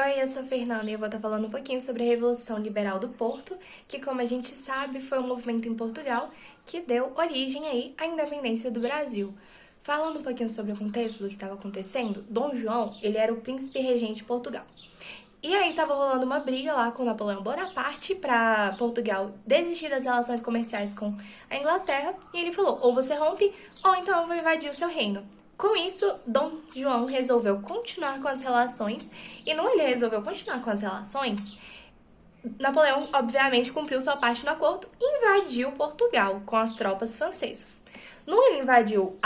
Oi, eu sou a Fernanda e eu vou estar falando um pouquinho sobre a Revolução Liberal do Porto, que, como a gente sabe, foi um movimento em Portugal que deu origem aí à independência do Brasil. Falando um pouquinho sobre o contexto do que estava acontecendo, Dom João, ele era o príncipe regente de Portugal. E aí estava rolando uma briga lá com Napoleão Bonaparte para Portugal desistir das relações comerciais com a Inglaterra, e ele falou: ou você rompe, ou então eu vou invadir o seu reino. Com isso, Dom João resolveu continuar com as relações, e não ele resolveu continuar com as relações, Napoleão, obviamente, cumpriu sua parte no acordo e invadiu Portugal com as tropas francesas. No ele invadiu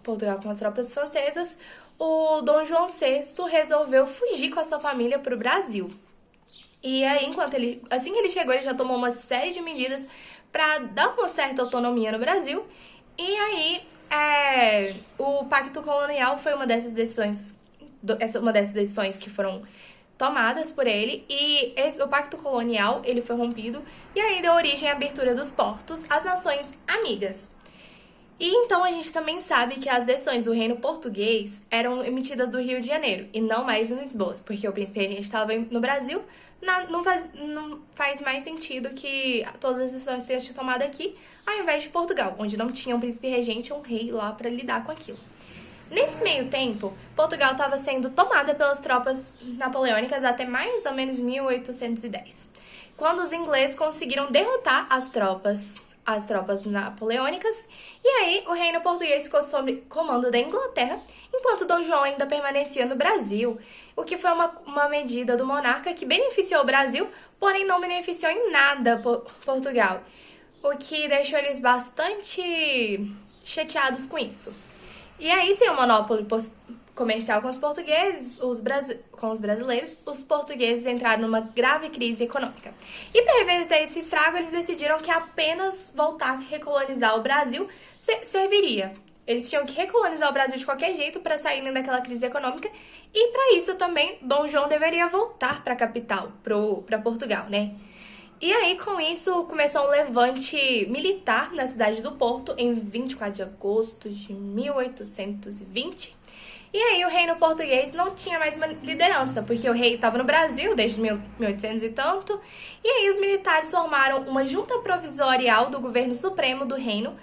Portugal com as tropas francesas, o Dom João VI resolveu fugir com a sua família para o Brasil. E aí, assim que ele chegou, ele já tomou uma série de medidas para dar uma certa autonomia no Brasil. E aí, o Pacto Colonial foi uma dessas decisões que foram tomadas por ele, e o Pacto Colonial ele foi rompido, e aí deu origem à abertura dos portos às nações amigas. E então a gente também sabe que as decisões do Reino Português eram emitidas do Rio de Janeiro, e não mais em Lisboa, porque o príncipe regente estava no Brasil, não faz mais sentido que todas as decisões sejam tomadas aqui, ao invés de Portugal, onde não tinha um príncipe regente ou um rei lá para lidar com aquilo. Nesse meio tempo, Portugal estava sendo tomada pelas tropas napoleônicas até mais ou menos 1810, quando os ingleses conseguiram derrotar as tropas napoleônicas, e aí o reino português ficou sob comando da Inglaterra, enquanto Dom João ainda permanecia no Brasil, o que foi uma medida do monarca que beneficiou o Brasil, porém não beneficiou em nada Portugal, o que deixou eles bastante chateados com isso. E aí, sem o monopólio comercial com os portugueses, com os brasileiros, os portugueses entraram numa grave crise econômica. E para reverter esse estrago, eles decidiram que apenas voltar a recolonizar o Brasil serviria. Eles tinham que recolonizar o Brasil de qualquer jeito para saírem daquela crise econômica, e para isso também Dom João deveria voltar para a capital, para Portugal, né? E aí, com isso, começou um levante militar na cidade do Porto em 24 de agosto de 1820. E aí, o reino português não tinha mais uma liderança, porque o rei estava no Brasil desde 1800 e tanto. E aí, os militares formaram uma junta provisorial do governo supremo do reino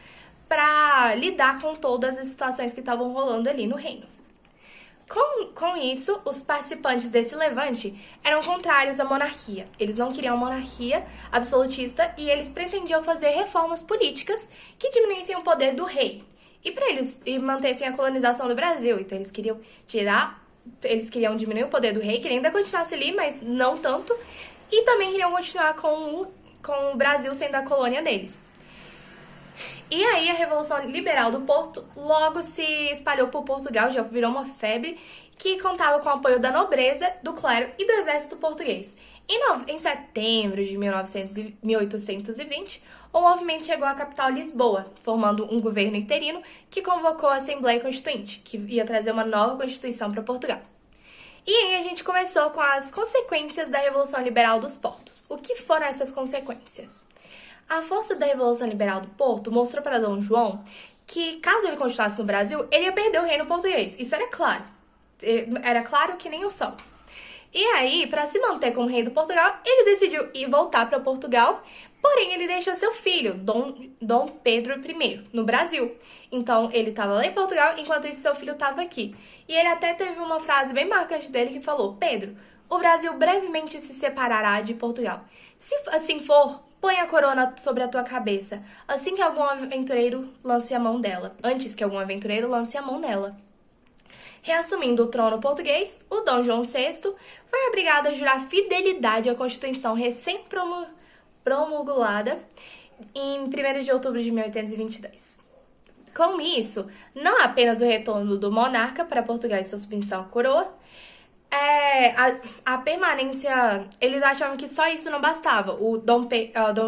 para lidar com todas as situações que estavam rolando ali no reino. Com isso, os participantes desse levante eram contrários à monarquia. Eles não queriam monarquia absolutista e eles pretendiam fazer reformas políticas que diminuíssem o poder do rei. E para eles mantessem a colonização do Brasil. Então eles queriam diminuir o poder do rei, que ele ainda continuasse ali, mas não tanto. E também queriam continuar com o Brasil sendo a colônia deles. E aí a Revolução Liberal do Porto logo se espalhou por Portugal, já virou uma febre, que contava com o apoio da nobreza, do clero e do exército português. Em setembro de 1820, o movimento chegou à capital Lisboa, formando um governo interino que convocou a Assembleia Constituinte, que ia trazer uma nova Constituição para Portugal. E aí a gente começou com as consequências da Revolução Liberal dos Portos. O que foram essas consequências? A força da Revolução Liberal do Porto mostrou para Dom João que, caso ele continuasse no Brasil, ele ia perder o reino português. Isso era claro. Era claro que nem o sol. E aí, para se manter como rei do Portugal, ele decidiu ir voltar para Portugal, porém ele deixou seu filho, Dom Pedro I, no Brasil. Então, ele estava lá em Portugal, enquanto esse seu filho estava aqui. E ele até teve uma frase bem marcante dele que falou: Pedro, o Brasil brevemente se separará de Portugal. Se assim for, põe a corona sobre a tua cabeça, antes que algum aventureiro lance a mão nela. Reassumindo o trono português, o Dom João VI foi obrigado a jurar fidelidade à Constituição recém-promulgada em 1º de outubro de 1822. Com isso, não apenas o retorno do monarca para Portugal e sua submissão à coroa, a permanência, eles achavam que só isso não bastava. O Dom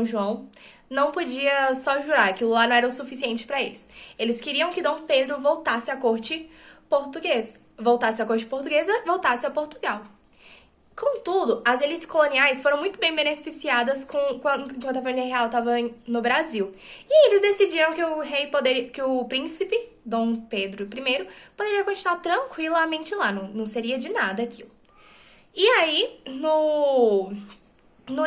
João não podia só jurar, aquilo lá não era o suficiente para eles. Eles queriam que Dom Pedro voltasse à corte portuguesa, voltasse a Portugal. Contudo, as elites coloniais foram muito bem beneficiadas enquanto a família real estava no Brasil. E eles decidiram que o príncipe, Dom Pedro I, poderia continuar tranquilamente lá, não seria de nada aquilo. E aí, no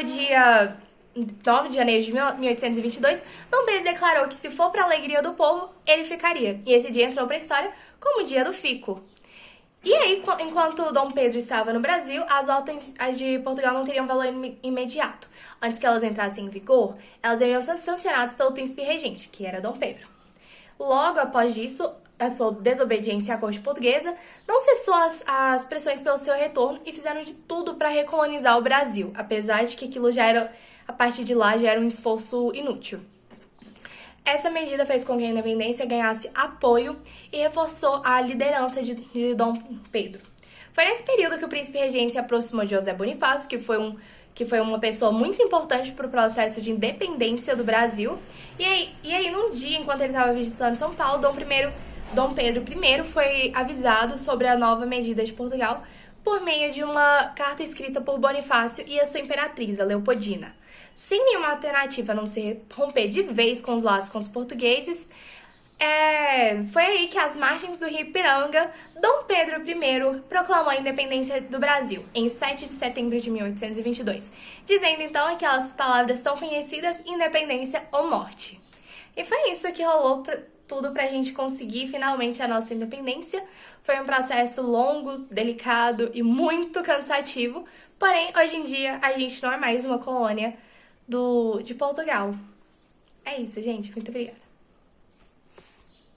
dia 9 de janeiro de 1822, Dom Pedro declarou que se for para a alegria do povo, ele ficaria. E esse dia entrou para a história como o dia do fico. E aí, enquanto Dom Pedro estava no Brasil, as ordens de Portugal não teriam valor imediato. Antes que elas entrassem em vigor, elas deveriam ser sancionadas pelo príncipe regente, que era Dom Pedro. Logo após isso, a sua desobediência à corte portuguesa, não cessou as pressões pelo seu retorno e fizeram de tudo para recolonizar o Brasil, apesar de que aquilo já era, a partir de lá, já era um esforço inútil. Essa medida fez com que a independência ganhasse apoio e reforçou a liderança de Dom Pedro. Foi nesse período que o príncipe regente se aproximou de José Bonifácio, que foi uma pessoa muito importante para o processo de independência do Brasil. E aí, num dia, enquanto ele estava visitando São Paulo, Dom Pedro I foi avisado sobre a nova medida de Portugal por meio de uma carta escrita por Bonifácio e a sua imperatriz, a Leopoldina. Sem nenhuma alternativa a não ser romper de vez com os laços com os portugueses, foi aí que, às margens do rio Ipiranga, Dom Pedro I proclamou a independência do Brasil, em 7 de setembro de 1822, dizendo então aquelas palavras tão conhecidas: independência ou morte. E foi isso que rolou tudo pra gente conseguir finalmente a nossa independência. Foi um processo longo, delicado e muito cansativo, porém, hoje em dia, a gente não é mais uma colônia de Portugal. É isso, gente. Muito obrigada.